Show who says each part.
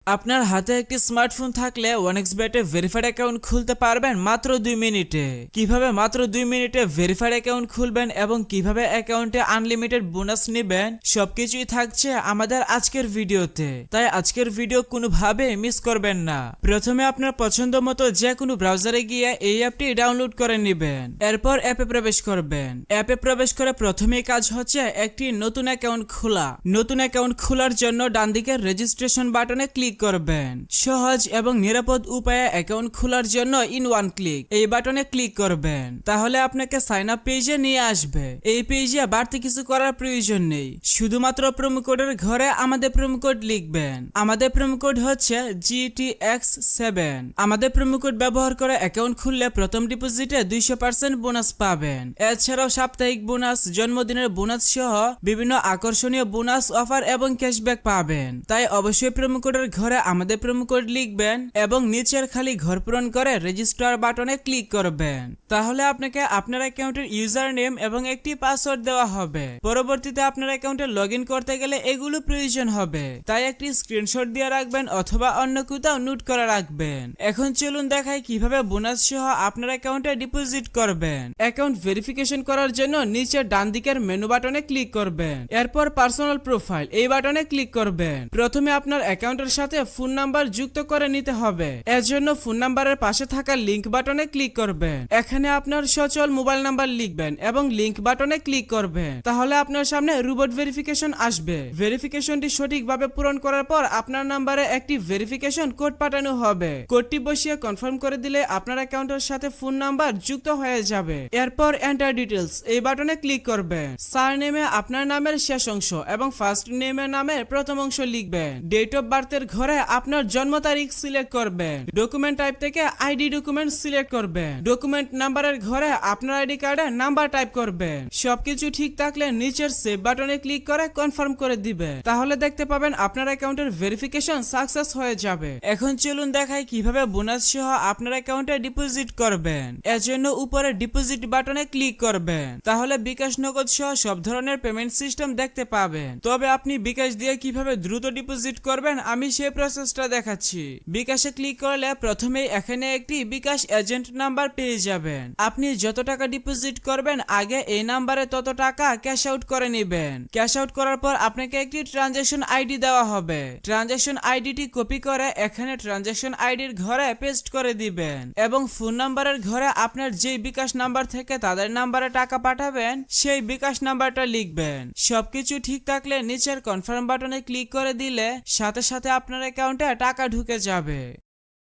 Speaker 1: আপনার হাতে একটি স্মার্টফোন থাকলে ওয়ানএক্সবেটে ভেরিফাইড অ্যাকাউন্ট খুলতে পারবেন মাত্র 2 মিনিটে। কিভাবে মাত্র 2 মিনিটে ভেরিফাইড অ্যাকাউন্ট খুলবেন এবং কিভাবে অ্যাকাউন্টে আনলিমিটেড বোনাস নেবেন সবকিছুই থাকছে আমাদের আজকের ভিডিওতে। তাই আজকের ভিডিও কোনোভাবে মিস করবেন না। প্রথমে আপনার পছন্দ মতো যে কোনো ব্রাউজারে গিয়ে এই অ্যাপটি ডাউনলোড করে নেবেন। এরপর অ্যাপে প্রবেশ করবেন। অ্যাপে প্রবেশ করে প্রথমেই কাজ হচ্ছে একটি নতুন অ্যাকাউন্ট খোলা। নতুন অ্যাকাউন্ট খোলার জন্য ডান দিকের রেজিস্ট্রেশন বাটনে ক্লিক করবেন। সহজ এবং নিরাপদ উপায়ে অ্যাকাউন্ট খোলার জন্য ইন ওয়ান ক্লিক এই বাটনে ক্লিক করবেন। তাহলে আপনাকে সাইন আপ পেজে নিয়ে আসবে। এই পেজে বাড়তি কিছু করার প্রয়োজন নেই, শুধুমাত্র প্রোমো কোডের ঘরে আমাদের প্রোমো কোড লিখবেন। আমাদের প্রোমো কোড হচ্ছে GTX7। আমাদের প্রোমো কোড ব্যবহার করে অ্যাকাউন্ট খুললে প্রথম ডিপোজিটে 200% বোনাস পাবেন। এছাড়াও সাপ্তাহিক বোনাস, জন্মদিনের বোনাস সহ বিভিন্ন আকর্ষণীয় বোনাস অফার এবং ক্যাশব্যাক পাবেন। তাই অবশ্যই প্রোমো কোডের ঘরে আমাদের প্রোমো কোড লিখবেন এবং নিচের খালি ঘর পূরণ করে রেজিস্টার বাটনে ক্লিক করবেন। তাহলে আপনাকে আপনার অ্যাকাউন্টের ইউজার নেম এবং একটি পাসওয়ার্ড দেওয়া হবে। পরবর্তীতে আপনার অ্যাকাউন্টে লগ ইন করতে গেলে এগুলো প্রয়োজন হবে, তাই একটি স্ক্রিনশট দিয়ে রাখবেন অথবা অন্য কোথাও নোট করে রাখবেন। এখন চলুন দেখাই কিভাবে বোনাস সহ আপনার অ্যাকাউন্টে ডিপোজিট করবেন। অ্যাকাউন্ট ভেরিফিকেশন করার জন্য নিচের ডান দিকের মেনু বাটনে ক্লিক করবেন। এরপর পার্সোনাল প্রোফাইল এই বাটনে ক্লিক করবেন। প্রথমে আপনার অ্যাকাউন্টের সাথে ফোন নাম্বার যুক্ত করে নিতে হবে। এর জন্য ফোন নাম্বারের পাশে থাকা লিংক বাটনে ক্লিক করবেন। এখানে আপনার সচল মোবাইল নাম্বার লিখবেন এবং লিংক বাটনে ক্লিক করবেন। তাহলে আপনার সামনে রোবট ভেরিফিকেশন আসবে। ভেরিফিকেশনটি সঠিকভাবে পূরণ করার পর আপনার নাম্বারে একটি ভেরিফিকেশন কোড পাঠানো হবে। কোডটি বসিয়ে কনফার্ম করে দিলে আপনার অ্যাকাউন্টের সাথে ফোন নাম্বার যুক্ত হয়ে যাবে। এরপর এন্টার ডিটেলস এই বাটনে ক্লিক করবেন। সারনেমে আপনার নামের শেষ অংশ এবং ফার্স্ট নেমের নামের প্রথম অংশ লিখবেন। ডেট অফ বার্থের ঘরে আপনার জন্ম তারিখ সিলেক্ট করবেন। ডকুমেন্ট টাইপ থেকে আইডি ডকুমেন্ট সিলেক্ট করবেন। ডকুমেন্ট নাম্বারের ঘরে আপনার আইডি কার্ডের নাম্বার টাইপ করবেন। সবকিছু ঠিক থাকলে নিচের সেভ বাটনে ক্লিক করে কনফার্ম করে দিবেন। তাহলে দেখতে পাবেন আপনার অ্যাকাউন্টের ভেরিফিকেশন সাকসেস হয়ে যাবে। এখন চলুন দেখাই কিভাবে বোনাস সহ আপনার অ্যাকাউন্টে ডিপোজিট করবেন। এর জন্য উপরে ডিপোজিট বাটনে ক্লিক করবেন। তাহলে বিকাশ, নগদ সহ সব ধরনের পেমেন্ট সিস্টেম দেখতে পাবেন। তবে আপনি বিকাশ দিয়ে কিভাবে দ্রুত ডিপোজিট করবেন আমি সেই প্রসেসটা দেখাচ্ছি। বিকাশে ক্লিক করলে প্রথমেই এখানে একটি বিকাশ এজেন্ট নাম্বার পেয়ে যাবেন। আপনি যত টাকা ডিপোজিট করবেন আগে এই নাম্বারে তত টাকা ক্যাশ আউট করে নেবেন। ক্যাশ আউট করার পর আপনাকে একটি ট্রানজাকশন আইডি দেওয়া হবে। ট্রানজাকশন আইডিটি কপি করে এখানে ট্রানজাকশন আইডির ঘরে পেস্ট করে দিবেন এবং ফোন নাম্বারের ঘরে আপনার যেই বিকাশ নাম্বার থেকে তাদের নাম্বারে টাকা পাঠাবেন সেই বিকাশ নাম্বারটা লিখবেন। সবকিছু ঠিক থাকলে নিচের কনফার্ম বাটনে ক্লিক করে দিলে সাথে সাথে আপনার অ্যাকাউন্টে টাকা ঢুকে যাবে।